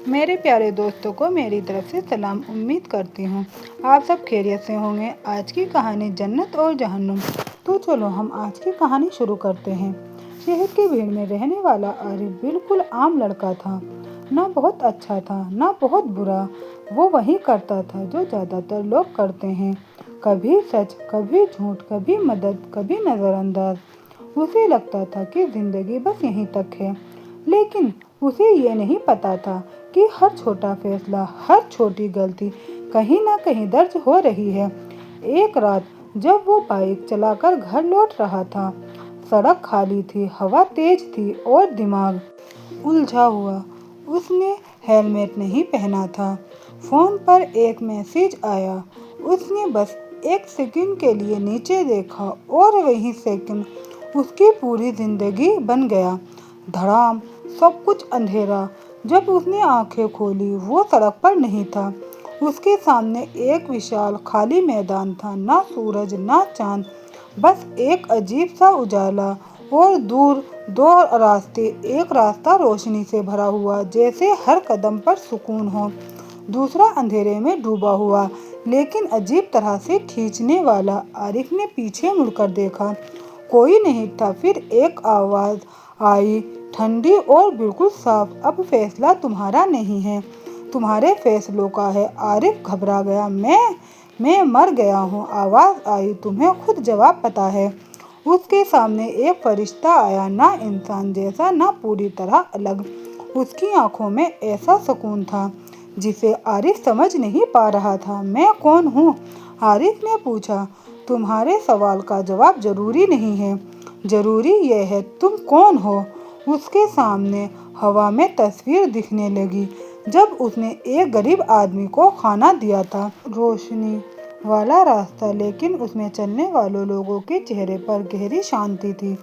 میرے پیارے دوستوں کو میری طرف سے سلام، امید کرتی ہوں آپ سب خیریت سے ہوں گے۔ آج کی کہانی جنت اور جہنم۔ تو چلو ہم آج کی کہانی شروع کرتے ہیں۔ شہر کی بھیڑ میں رہنے والا عارف بالکل عام لڑکا تھا، نہ بہت اچھا تھا نہ بہت برا۔ وہ وہی کرتا تھا جو زیادہ تر لوگ کرتے ہیں، کبھی سچ کبھی جھوٹ، کبھی مدد کبھی نظر انداز۔ اسے لگتا تھا کہ زندگی بس یہیں تک ہے، لیکن اسے یہ نہیں پتا تھا کہ ہر چھوٹا فیصلہ، ہر چھوٹی غلطی کہیں نہ کہیں درج ہو رہی ہے۔ ایک رات جب وہ بائیک چلا کر گھر لوٹ رہا تھا، سڑک خالی تھی، ہوا تیز تھی اور دماغ الجھا ہوا۔ اس نے ہیلمٹ نہیں پہنا تھا۔ فون پر ایک میسج آیا۔ اس نے بس ایک سیکنڈ کے لیے نیچے دیکھا اور وہی سیکنڈ اس کی پوری زندگی بن گیا۔ دھڑام، سب کچھ اندھیرا۔ جب اس نے آنکھیں کھولی، وہ سڑک پر نہیں تھا۔ اس کے سامنے ایک وشال خالی میدان تھا، نہ سورج نہ چاند، بس ایک عجیب سا اجالا اور دور دو راستے۔ ایک راستہ روشنی سے بھرا ہوا جیسے ہر قدم پر سکون ہو، دوسرا اندھیرے میں ڈوبا ہوا لیکن عجیب طرح سے کھینچنے والا۔ عارف نے پیچھے مڑ کر دیکھا، کوئی نہیں تھا۔ پھر ایک آواز آئی، ٹھنڈی اور بالکل صاف، اب فیصلہ تمہارا نہیں ہے، تمہارے فیصلوں کا ہے۔ عارف گھبرا گیا، میں مر گیا ہوں۔ آواز آئی، تمہیں خود جواب پتا ہے۔ اس کے سامنے ایک فرشتہ آیا، نہ انسان جیسا نہ پوری طرح الگ۔ اس کی آنکھوں میں ایسا سکون تھا جسے عارف سمجھ نہیں پا رہا تھا۔ میں کون ہوں؟ عارف نے پوچھا۔ تمہارے سوال کا جواب ضروری نہیں ہے، ضروری یہ ہے تم کون ہو۔ اس کے سامنے ہوا میں تصویر دکھنے لگی، جب اس نے ایک غریب آدمی کو کھانا دیا تھا۔ روشنی والا راستہ، لیکن اس میں چلنے والے لوگوں کے چہرے پر گہری شانتی تھی۔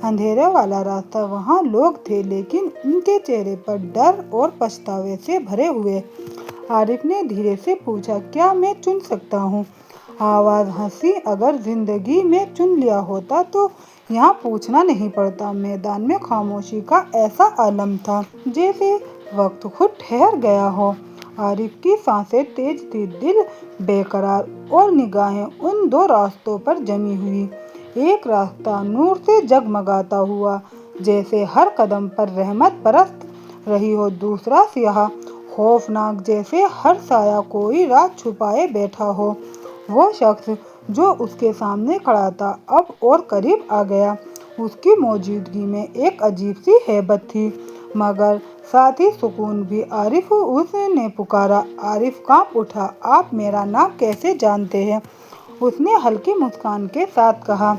اندھیرے والا راستہ، وہاں لوگ تھے لیکن ان کے چہرے پر ڈر اور پچھتاوے سے بھرے ہوئے۔ عارف نے دھیرے سے پوچھا، کیا میں چن سکتا ہوں؟ آواز ہنسی، اگر زندگی میں چن لیا ہوتا تو یہاں پوچھنا نہیں پڑتا۔ میدان میں خاموشی کا ایسا عالم تھا جیسے وقت خود ٹھہر گیا ہو۔ عارف کی سانسیں تیز تھیں، دل بے قرار، اور نگاہیں ان دو راستوں پر جمی ہوئی۔ ایک راستہ نور سے جگمگاتا ہوا جیسے ہر قدم پر رحمت برس رہی ہو، دوسرا سیاہ خوفناک جیسے ہر سایہ کوئی راز چھپائے بیٹھا ہو۔ وہ شخص جو اس کے سامنے کھڑا تھا اب اور قریب آ گیا۔ اس کی موجودگی میں ایک عجیب سی ہیبت تھی، مگر ساتھ ہی سکون بھی۔ عارف، اس نے پکارا۔ عارف کانپ اٹھا، آپ میرا نام کیسے جانتے ہیں؟ اس نے ہلکی مسکان کے ساتھ کہا،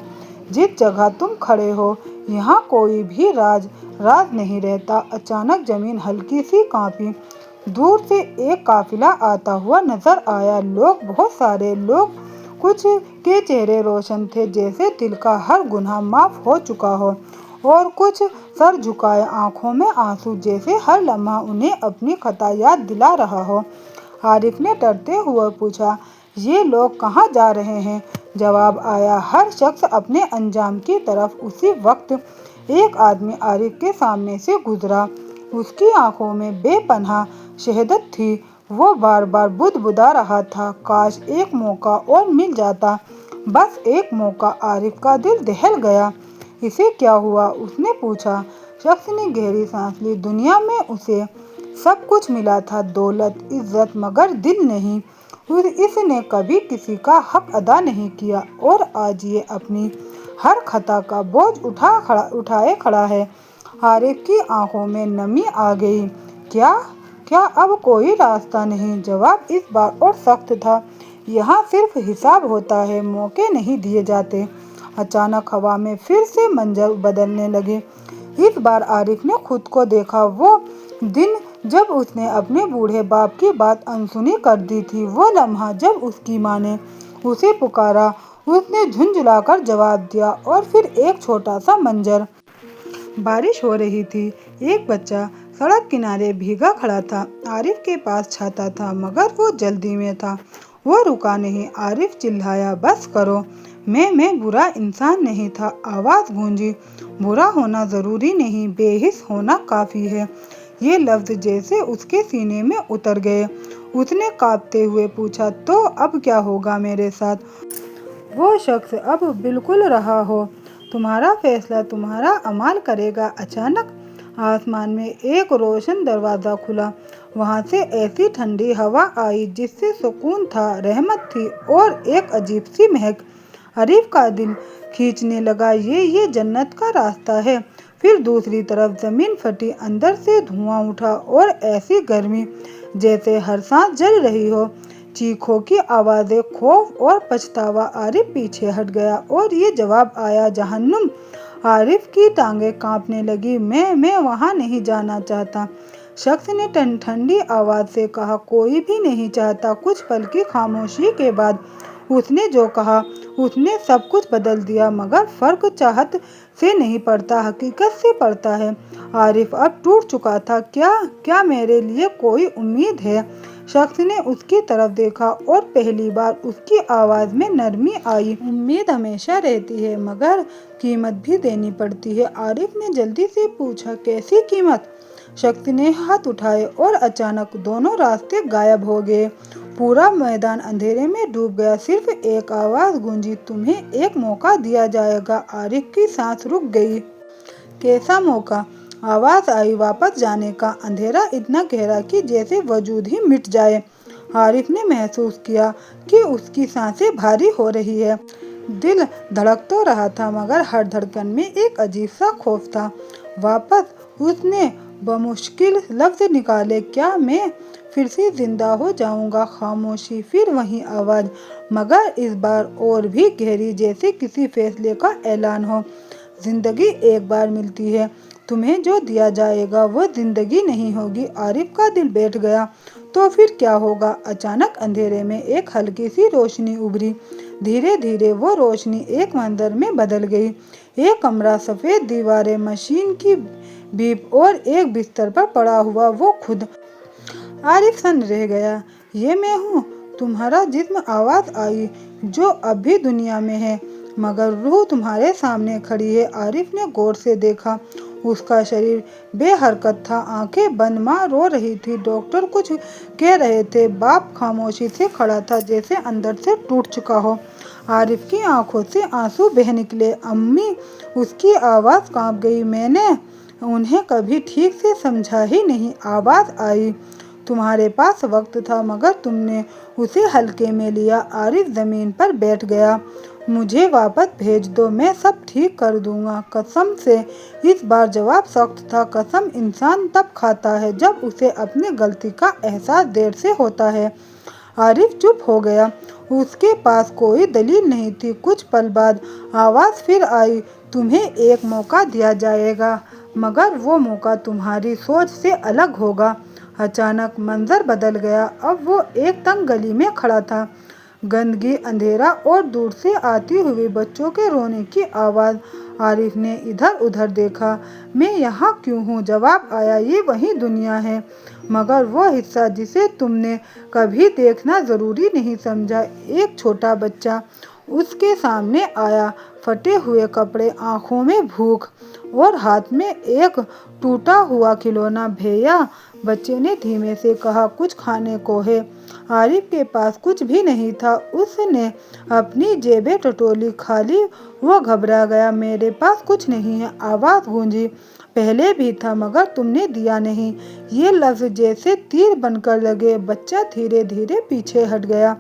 جس جگہ تم کھڑے ہو یہاں کوئی بھی راز نہیں رہتا۔ اچانک زمین ہلکی سی کانپی، دور سے ایک قافلہ آتا ہوا نظر آیا۔ لوگ، بہت سارے لوگ، کچھ کے چہرے روشن تھے جیسے دل کا ہر گناہ معاف ہو چکا ہو، اور کچھ سر جھکائے، آنکھوں میں آنسو جیسے ہر لمحہ انہیں اپنی خطا یاد دلا رہا ہو۔ عارف نے ڈرتے ہوئے پوچھا، یہ لوگ کہاں جا رہے ہیں؟ جواب آیا، ہر شخص اپنے انجام کی طرف۔ اسی وقت ایک آدمی عارف کے سامنے سے گزرا۔ اس کی آنکھوں میں بے پناہ شدت تھی، وہ بار بار بدبدا رہا تھا، کاش ایک موقع اور مل جاتا، بس ایک موقع۔ عارف کا دل دہل گیا۔ اسے کیا ہوا؟ اس نے پوچھا۔ شخص نے گہری سانس لی، دنیا میں اسے سب کچھ ملا تھا، دولت، عزت، مگر دل نہیں۔ اس نے کبھی کسی کا حق ادا نہیں کیا، اور آج یہ اپنی ہر خطا کا بوجھ اٹھائے کھڑا ہے۔ عارف کی آنکھوں میں نمی آ گئی۔ کیا اب کوئی راستہ نہیں؟ جواب اس بار اور سخت تھا، یہاں صرف حساب ہوتا ہے، موقع نہیں دیے جاتے۔ اچانک ہوا میں پھر سے منظر بدلنے لگے۔ اس بار عارف نے خود کو دیکھا، وہ دن جب اس نے اپنے بوڑھے باپ کی بات انسنی کر دی تھی، وہ لمحہ جب اس کی ماں نے اسے پکارا۔ اس نے جھنجھلا کر جواب دیا، اور پھر ایک چھوٹا سا منظر۔ بارش ہو رہی تھی، ایک بچہ سڑک کنارے بھیگا کھڑا تھا۔ عارف کے پاس چھاتا تھا مگر وہ جلدی میں تھا، وہ رکا نہیں۔ عارف چلایا، بس کرو، میں برا انسان نہیں تھا۔ آواز گونجی، برا ہونا ضروری نہیں، بے حس ہونا کافی ہے۔ ये लफ्ज जैसे उसके सीने में उतर गए। उसने कांपते हुए पूछा, तो अब क्या होगा मेरे साथ? वो शख्स, अब बिल्कुल रहा हो, तुम्हारा फैसला तुम्हारा अमाल करेगा। अचानक आसमान में एक रोशन दरवाज़ा खुला। वहाँ से ऐसी ठंडी हवा आई जिससे सुकून था, रहमत थी और एक अजीब सी महक। आरिफ का दिल खींचने लगा, ये जन्नत का रास्ता है। फिर दूसरी तरफ ज़मीन फटी, अंदर से धुआं उठा और ऐसी गर्मी जैसे हर सांस जल रही हो। चीखों की आवाज़ें, खौफ और पछतावा। आरिफ पीछे हट गया और ये जवाब आया, जहन्नुम। आरिफ की टांगें कांपने लगी। मैं वहाँ नहीं जाना चाहता, शख्स ने ठंडी आवाज़ से कहा। कोई भी नहीं चाहता। कुछ पल की खामोशी के बाद उसने जो कहा उसने सब कुछ बदल दिया। मगर फ़र्क चाहत से नहीं पड़ता, हकीकत से पड़ता है। आरिफ अब टूट चुका था। क्या मेरे लिए कोई उम्मीद है? शख्स ने उसकी तरफ देखा और पहली बार उसकी आवाज़ में नरमी आई। उम्मीद हमेशा रहती है, मगर कीमत भी देनी पड़ती है। आरिफ ने जल्दी से पूछा, कैसी कीमत? शख्स ने हाथ उठाए और अचानक दोनों रास्ते गायब हो गए। पूरा मैदान अंधेरे में डूब गया। सिर्फ एक आवाज़ गूंजी, तुम्हें एक मौका दिया जाएगा। आरिफ की सांस रुक गई। कैसा मौका? आवाज़ आई, वापस जाने का। अंधेरा इतना गहरा कि जैसे वजूद ही मिट जाए। आरिफ ने महसूस किया कि उसकी सांसें भारी हो रही है। दिल धड़क तो रहा था, मगर हर धड़कन में एक अजीब सा खौफ था। वापस? उसने बमुश्किल लफ्ज निकाले, क्या मैं फिर से जिंदा हो जाऊंगा? खामोशी, फिर वही आवाज़, मगर इस बार और भी गहरी, जैसे किसी फैसले का ऐलान हो। जिंदगी एक बार मिलती है, तुम्हें जो दिया जाएगा वो जिंदगी नहीं होगी। आरिफ का दिल बैठ गया। तो फिर क्या होगा? अचानक अंधेरे में एक हल्की सी रोशनी उभरी। धीरे धीरे वो रोशनी एक मंजर में बदल गई। एक कमरा, सफ़ेद दीवारें, मशीन की बीप और एक बिस्तर पर पड़ा हुआ वो खुद। आरिफ सन रह गया। ये मैं हूँ? तुम्हारा जिस्म? आवाज़ आई, जो अब भी दुनिया में है, मगर रूह तुम्हारे सामने खड़ी है। आरिफ ने गौर से देखा। उसका शरीर बेहरकत था, आंखें बंद। माँ रो रही थी, डॉक्टर कुछ कह रहे थे, बाप खामोशी से खड़ा था, जैसे अंदर से टूट चुका हो। आरिफ की आंखों से आंसू बह निकले। अम्मी? उसकी आवाज़ कांप गई। मैंने उन्हें कभी ठीक से समझा ही नहीं। आवाज़ आई, तुम्हारे पास वक्त था, मगर तुमने उसे हल्के में लिया। आरिफ ज़मीन पर बैठ गया। मुझे वापस भेज दो, मैं सब ठीक कर दूंगा, कसम से। इस बार जवाब सख्त था। कसम इंसान तब खाता है जब उसे अपनी गलती का एहसास देर से होता है। आरिफ चुप हो गया। उसके पास कोई दलील नहीं थी। कुछ पल बाद आवाज़ फिर आई, तुम्हें एक मौका दिया जाएगा, मगर वो मौका तुम्हारी सोच से अलग होगा। अचानक मंजर बदल गया। अब वो एक तंग गली में खड़ा था। गंदगी, अंधेरा और दूर से आती हुई बच्चों के रोने की आवाज़। आरिफ ने इधर उधर देखा। मैं यहाँ क्यों हूँ? जवाब आया, ये वही दुनिया है, मगर वो हिस्सा जिसे तुमने कभी देखना ज़रूरी नहीं समझा। एक छोटा बच्चा उसके सामने आया, फटे हुए कपड़े, आंखों में भूख और हाथ में एक टूटा हुआ खिलौना। भैया, बच्चे ने धीमे से कहा, कुछ खाने को है? आरिफ के पास कुछ भी नहीं था। उसने अपनी जेबें टटोली, खाली। वो घबरा गया। मेरे पास कुछ नहीं है। आवाज़ गूंजी, पहले भी था, मगर तुमने दिया नहीं। ये लफ्ज़ जैसे तीर बनकर लगे। बच्चा धीरे धीरे पीछे हट गया।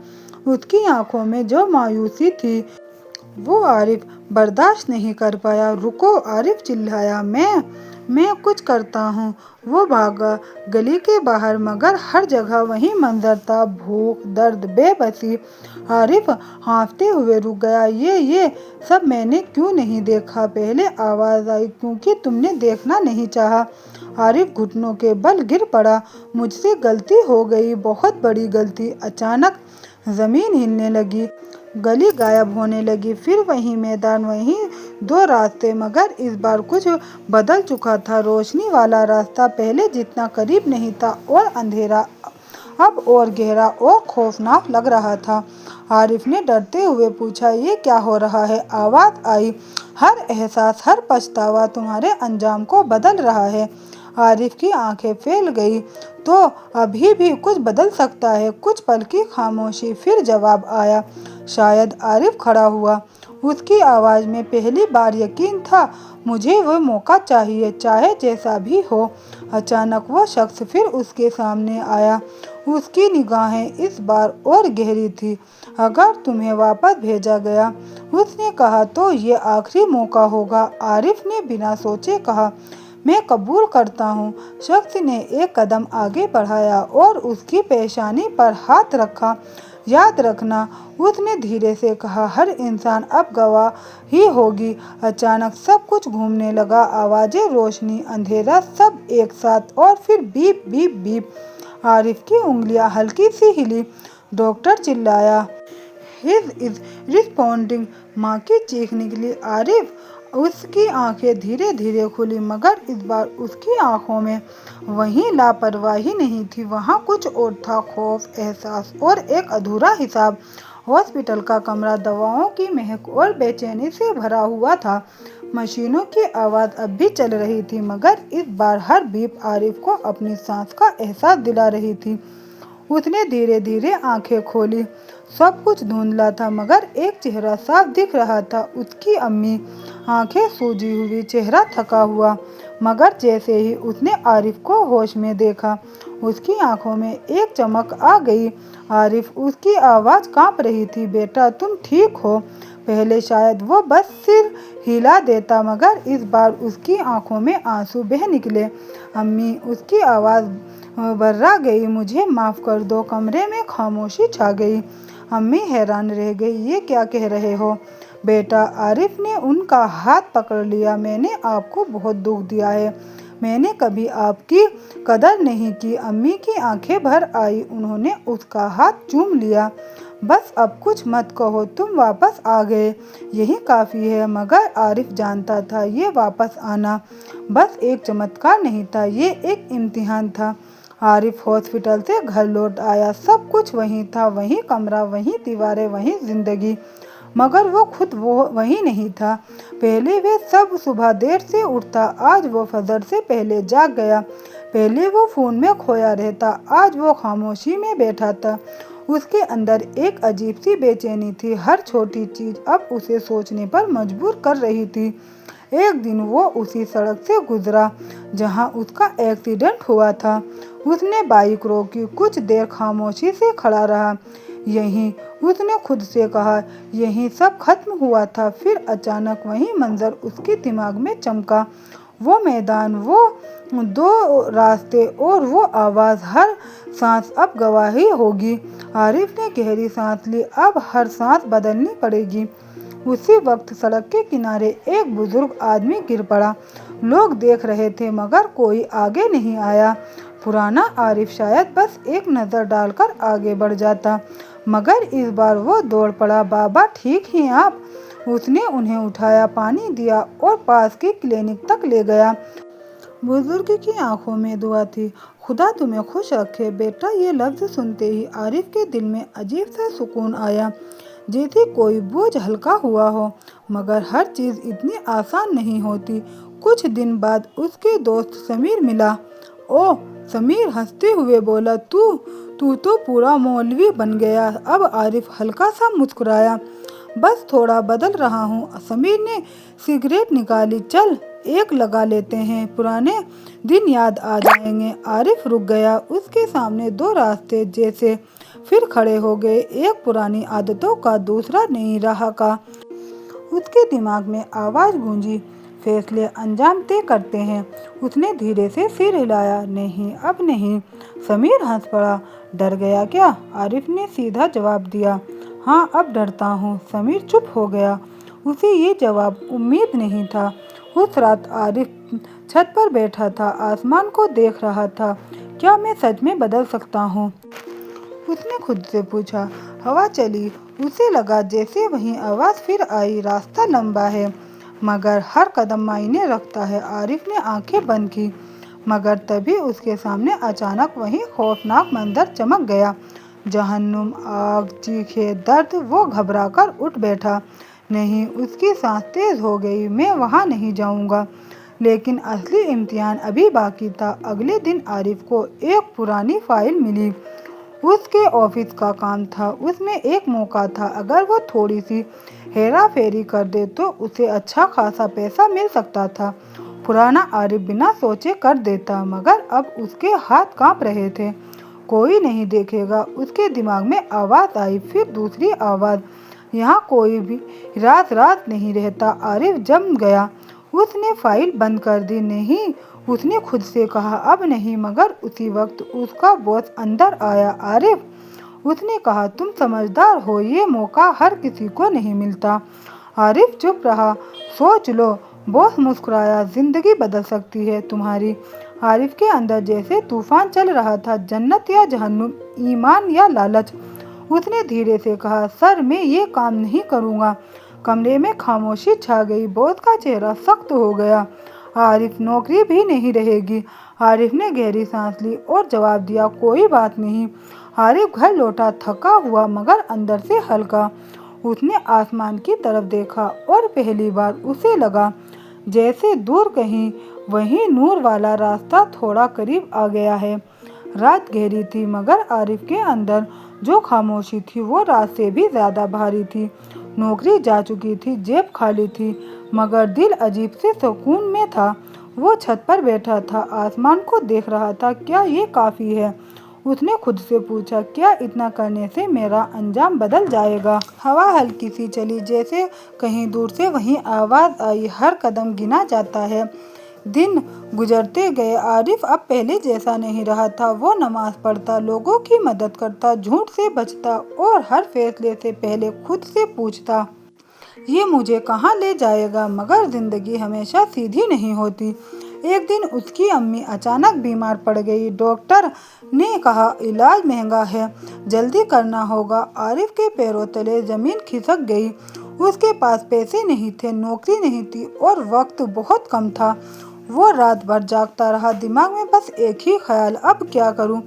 उसकी आंखों में जो मायूसी थी वो आरिफ बर्दाश्त नहीं कर पाया। रुको, आरिफ चिल्लाया, मैं कुछ करता हूँ। वो भागा गली के बाहर, मगर हर जगह वही मंजर था, भूख, दर्द, बेबसी। आरिफ हाँफते हुए रुक गया। ये सब मैंने क्यों नहीं देखा पहले? आवाज़ आई, क्योंकि तुमने देखना नहीं चाहा। आरिफ घुटनों के बल गिर पड़ा। मुझसे गलती हो गई, बहुत बड़ी गलती। अचानक ज़मीन हिलने लगी, गली गायब होने लगी। फिर वही मैदान, वही दो रास्ते, मगर इस बार कुछ बदल चुका था। रोशनी वाला रास्ता पहले जितना करीब नहीं था, और अंधेरा अब और गहरा और खौफनाक लग रहा था। आरिफ ने डरते हुए पूछा, ये क्या हो रहा है? आवाज़ आई, हर एहसास, हर पछतावा तुम्हारे अंजाम को बदल रहा है। आरिफ की आंखें फैल गई। तो अभी भी कुछ बदल सकता है। कुछ पल की खामोशी, फिर जवाब आया। शायद। आरिफ खड़ा हुआ। उसकी आवाज़ में पहली बार यकीन था। मुझे वो मौका चाहिए, चाहे जैसा भी हो। अचानक वो शख्स फिर उसके सामने आया। उसकी निगाहें इस बार और गहरी थी। अगर तुम्हें वापस भेजा गया, उसने कहा, तो ये आखिरी मौका होगा। आरिफ ने बिना सोचे कहा, मैं कबूल करता हूँ। शख्स ने एक कदम आगे बढ़ाया और उसकी पेशानी पर हाथ रखा। याद रखना, उसने धीरे से कहा, हर इंसान अब गवाह ही होगी। अचानक सब कुछ घूमने लगा। आवाजें, रोशनी, अंधेरा, सब एक साथ। और फिर बीप बीप बीप। आरिफ की उंगलियां हल्की सी हिली। डॉक्टर चिल्लाया, हिज इज रिस्पॉन्डिंग। माँ की चीख निकली। आरिफ, उसकी आंखें धीरे धीरे खुली, मगर इस बार उसकी आंखों में वही लापरवाही नहीं थी। वहाँ कुछ और था। खौफ, एहसास और एक अधूरा हिसाब। हॉस्पिटल का कमरा दवाओं की महक और बेचैनी से भरा हुआ था। मशीनों की आवाज़ अब भी चल रही थी, मगर इस बार हर बीप आरिफ को अपनी सांस का एहसास दिला रही थी। उसने धीरे धीरे आंखें खोली। सब कुछ धुंधला था, मगर एक चेहरा साफ दिख रहा था। उसकी अम्मी। आंखें सूजी हुई, चेहरा थका हुआ। मगर जैसे ही उसने आरिफ को होश में देखा, उसकी आंखों में एक चमक आ गई। आरिफ, उसकी आवाज़ कांप रही थी, बेटा तुम ठीक हो? पहले शायद वो बस सिर हिला देता, मगर इस बार उसकी आंखों में आंसू बह निकले। अम्मी, उसकी आवाज़ बर्रा गई, मुझे माफ़ कर दो। कमरे में खामोशी छा गई। अम्मी हैरान रह गई, ये क्या कह रहे हो बेटा? आरिफ ने उनका हाथ पकड़ लिया। मैंने आपको बहुत दुख दिया है। मैंने कभी आपकी कदर नहीं की। अम्मी की आंखें भर आई। उन्होंने उसका हाथ चूम लिया। बस अब कुछ मत कहो, तुम वापस आ गए, यही काफ़ी है। मगर आरिफ जानता था, ये वापस आना बस एक चमत्कार नहीं था, ये एक इम्तिहान था। आरिफ हॉस्पिटल से घर लौट आया। सब कुछ वही था, वही कमरा, वही दीवारें, वही जिंदगी, मगर वो खुद वो वही नहीं था। पहले वे सब सुबह देर से उठता, आज वो फजर से पहले जाग गया। पहले वो फ़ोन में खोया रहता, आज वो खामोशी में बैठा था। उसके अंदर एक अजीब सी बेचैनी थी। हर छोटी चीज़ अब उसे सोचने पर मजबूर कर रही थी। एक दिन वो उसी सड़क से गुजरा जहां उसका एक्सीडेंट हुआ था। उसने बाइक रोकी, कुछ देर खामोशी से खड़ा रहा। यहीं, उसने खुद से कहा, यहीं सब खत्म हुआ था। फिर अचानक वही मंजर उसके दिमाग में चमका। वो मैदान, वो दो रास्ते और वो आवाज़। हर सांस अब गवाही होगी। आरिफ ने गहरी सांस ली। अब हर सांस बदलनी पड़ेगी। उसी वक्त सड़क के किनारे एक बुजुर्ग आदमी गिर पड़ा। लोग देख रहे थे, मगर कोई आगे नहीं आया। पुराना आरिफ शायद बस एक नज़र डालकर आगे बढ़ जाता, मगर इस बार वो दौड़ पड़ा। बाबा, ठीक हैं आप? उसने उन्हें उठाया, पानी दिया और पास की क्लिनिक तक ले गया। बुजुर्ग की आंखों में दुआ थी। खुदा तुम्हें खुश रखे बेटा। ये लफ्ज़ सुनते ही आरिफ के दिल में अजीब सा सुकून आया, जैसे कोई बोझ हल्का हुआ हो। मगर हर चीज़ इतनी आसान नहीं होती। कुछ दिन बाद उसके दोस्त समीर मिला। ओह, समीर हंसते हुए बोला, तू तू तो पूरा मौलवी बन गया। अब आरिफ हल्का सा मुस्कुराया। बस थोड़ा बदल रहा हूँ। समीर ने सिगरेट निकाली। चल, एक लगा लेते हैं, पुराने दिन याद आ जाएंगे। आरिफ रुक गया। उसके सामने दो रास्ते जैसे फिर खड़े हो गए, एक पुरानी आदतों का, दूसरा नई राह का। उसके दिमाग में आवाज़ गूंजी, फैसले अंजाम तय करते हैं। उसने धीरे से सिर हिलाया, नहीं, अब नहीं। समीर हंस पड़ा। डर गया क्या? आरिफ ने सीधा जवाब दिया। हाँ, अब डरता हूँ। समीर चुप हो गया। उसे ये जवाब उम्मीद नहीं था। उस रात आरिफ छत पर बैठा था, आसमान को देख रहा था। क्या मैं सच में बदल सकता हूँ? उसने खुद से पूछा। हवा चली। उसे लगा जैसे वही आवाज़ फिर आई, रास्ता लंबा है, मगर हर कदम मायने रखता है। आरिफ ने आंखें बंद की, मगर तभी उसके सामने अचानक वही खौफनाक मंजर चमक गया। जहन्नुम, आग, चीखें, दर्द। वो घबराकर उठ बैठा। नहीं, उसकी सांस तेज हो गई। मैं वहाँ नहीं जाऊँगा। लेकिन असली इम्तिहान अभी बाकी था। अगले दिन आरिफ को एक पुरानी फाइल मिली। उसके ऑफिस का काम था, उसमें एक मौका था। अगर वो थोड़ी सी हेरा फेरी कर दे तो उसे अच्छा खासा पैसा मिल सकता था। पुराना आरिफ बिना सोचे कर देता, मगर अब उसके हाथ कांप रहे थे। कोई नहीं देखेगा। उसके दिमाग में आवाज़ आई, फिर दूसरी आवाज़, यहाँ कोई भी रात नहीं रहता। आरिफ जम गया। उसने फाइल बंद कर दी। नहीं, उसने खुद से कहा, अब नहीं। मगर उसी वक्त उसका बॉस अंदर आया। आरिफ, उसने कहा, तुम समझदार हो, ये मौका हर किसी को नहीं मिलता। आरिफ चुप रहा। सोच लो, बॉस मुस्कुराया, जिंदगी बदल सकती है तुम्हारी। आरिफ के अंदर जैसे तूफान चल रहा था, जन्नत या जहन्नुम, ईमान या लालच। उसने धीरे से कहा, सर मैं ये काम नहीं करूँगा। कमरे में खामोशी छा गई। बॉस का चेहरा सख्त हो गया। आरिफ, नौकरी भी नहीं रहेगी। आरिफ ने गहरी सांस ली और जवाब दिया, कोई बात नहीं। आरिफ घर लौटा, थका हुआ मगर अंदर से हल्का। उसने आसमान की तरफ देखा और पहली बार उसे लगा जैसे दूर कहीं वही नूर वाला रास्ता थोड़ा करीब आ गया है। रात गहरी थी, मगर आरिफ के अंदर जो खामोशी थी वो रात से भी ज्यादा भारी थी। नौकरी जा चुकी थी, जेब खाली थी, मगर दिल अजीब से सुकून में था। वो छत पर बैठा था, आसमान को देख रहा था। क्या ये काफी है? उसने खुद से पूछा, क्या इतना करने से मेरा अंजाम बदल जाएगा? हवा हल्की सी चली, जैसे कहीं दूर से वही आवाज आई, हर कदम गिना जाता है। दिन गुजरते गए। आरिफ अब पहले जैसा नहीं रहा था। वो नमाज पढ़ता, लोगों की मदद करता, झूठ से बचता और हर फैसले से पहले खुद से पूछता, ये मुझे कहाँ ले जाएगा? मगर जिंदगी हमेशा सीधी नहीं होती। एक दिन उसकी अम्मी अचानक बीमार पड़ गई। डॉक्टर ने कहा, इलाज महंगा है, जल्दी करना होगा। आरिफ के पैरों तले जमीन खिसक गई। उसके पास पैसे नहीं थे, नौकरी नहीं थी और वक्त बहुत कम था। वो रात भर जागता रहा, दिमाग में बस एक ही ख्याल, अब क्या करूं?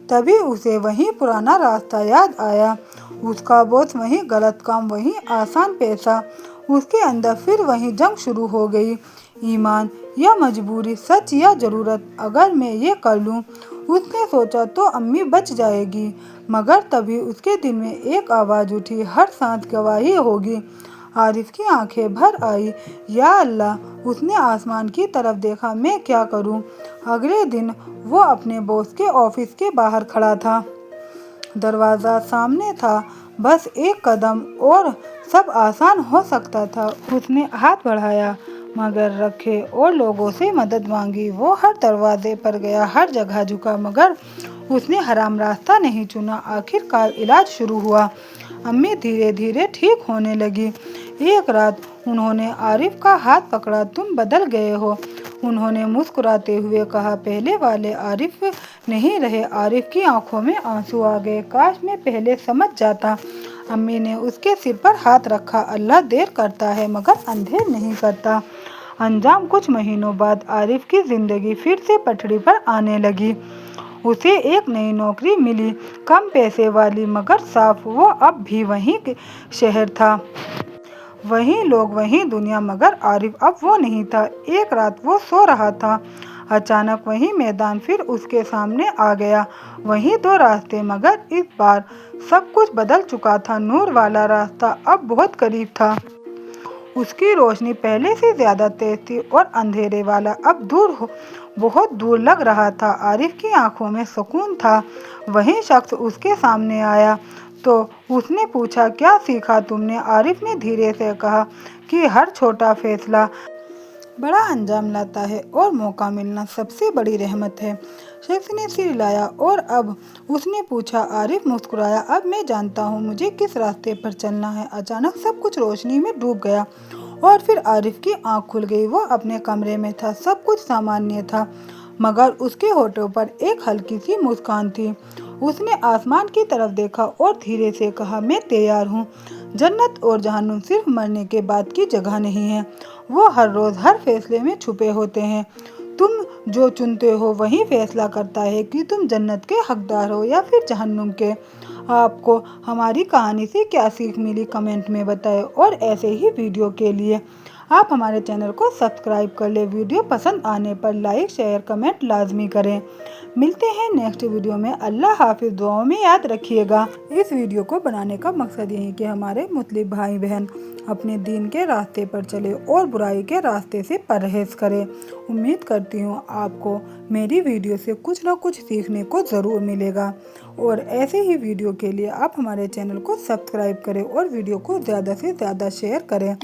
तभी उसे वही पुराना रास्ता याद आया। उसका बॉस, वही गलत काम, वही आसान पैसा। उसके अंदर फिर वही जंग शुरू हो गई। ईमान या मजबूरी, सच या जरूरत। अगर मैं ये कर लूं, उसने सोचा, तो अम्मी बच जाएगी। मगर तभी उसके दिल में एक आवाज़ उठी, हर सांस गवाही होगी। आरिफ की आंखें भर आई। या अल्लाह, उसने आसमान की तरफ देखा, मैं क्या करूं? अगले दिन वो अपने बॉस के ऑफिस के बाहर खड़ा था। दरवाज़ा सामने था, बस एक कदम और सब आसान हो सकता था। उसने हाथ बढ़ाया, मगर रखे और लोगों से मदद मांगी। वो हर दरवाजे पर गया, हर जगह झुका, मगर उसने हराम रास्ता नहीं चुना। आखिरकार इलाज शुरू हुआ। अम्मी धीरे धीरे ठीक होने लगी। एक रात उन्होंने आरिफ का हाथ पकड़ा, तुम बदल गए हो, उन्होंने मुस्कुराते हुए कहा। पहले वाले आरिफ नहीं रहे। आरिफ की आंखों में आंसू आ गए। काश मैं पहले समझ जाता। अम्मी ने उसके सिर पर हाथ रखा। अल्लाह देर करता है मगर अंधेर नहीं करता। अंजाम, कुछ महीनों बाद आरिफ की जिंदगी फिर से पटरी पर आने लगी। उसे एक नई नौकरी मिली, कम पैसे वाली मगर साफ। वो अब भी वही शहर था, वही लोग, वही दुनिया, मगर आरिफ अब वो नहीं था। एक रात वो सो रहा था, अचानक वही मैदान फिर उसके सामने आ गया। वही दो रास्ते, मगर इस बार सब कुछ बदल चुका था। नूर वाला रास्ता अब बहुत करीब था। उसकी रोशनी पहले से ज्यादा तेज थी और अंधेरे वाला अब बहुत दूर लग रहा था। आरिफ की आंखों में सुकून था। वही शख्स उसके सामने आया तो उसने पूछा, क्या सीखा तुमने? आरिफ ने धीरे से कहा कि हर छोटा फैसला बड़ा अंजाम लाता है और मौका मिलना सबसे बड़ी रहमत है। शख्स ने सिर हिलाया और अब उसने पूछा। आरिफ मुस्कुराया, अब मैं जानता हूँ मुझे किस रास्ते पर चलना है। अचानक सब कुछ रोशनी में डूब गया और फिर आरिफ की आंख खुल गई। वो अपने कमरे में था, सब कुछ सामान्य था, मगर उसके होठों पर एक हल्की सी मुस्कान थी। उसने आसमान की तरफ देखा और धीरे से कहा, मैं तैयार हूँ। जन्नत और जहन्नुम सिर्फ मरने के बाद की जगह नहीं है, वो हर रोज हर फैसले में छुपे होते हैं। तुम जो चुनते हो वही फैसला करता है कि तुम जन्नत के हकदार हो या फिर जहन्नुम के। आपको हमारी कहानी से क्या सीख मिली, कमेंट में बताएं और ऐसे ही वीडियो के लिए आप हमारे चैनल को सब्सक्राइब कर ले। वीडियो पसंद आने पर लाइक शेयर कमेंट लाजमी करें। मिलते हैं नेक्स्ट वीडियो में। अल्लाह हाफिज़। दुआओं में याद रखिएगा। इस वीडियो को बनाने का मकसद यही है कि हमारे मुस्लिम भाई बहन अपने दीन के रास्ते पर चले और बुराई के रास्ते से परहेज़ करें। उम्मीद करती हूँ आपको मेरी वीडियो से कुछ न कुछ सीखने को ज़रूर मिलेगा। और ऐसे ही वीडियो के लिए आप हमारे चैनल को सब्सक्राइब करें और वीडियो को ज़्यादा से ज़्यादा शेयर करें।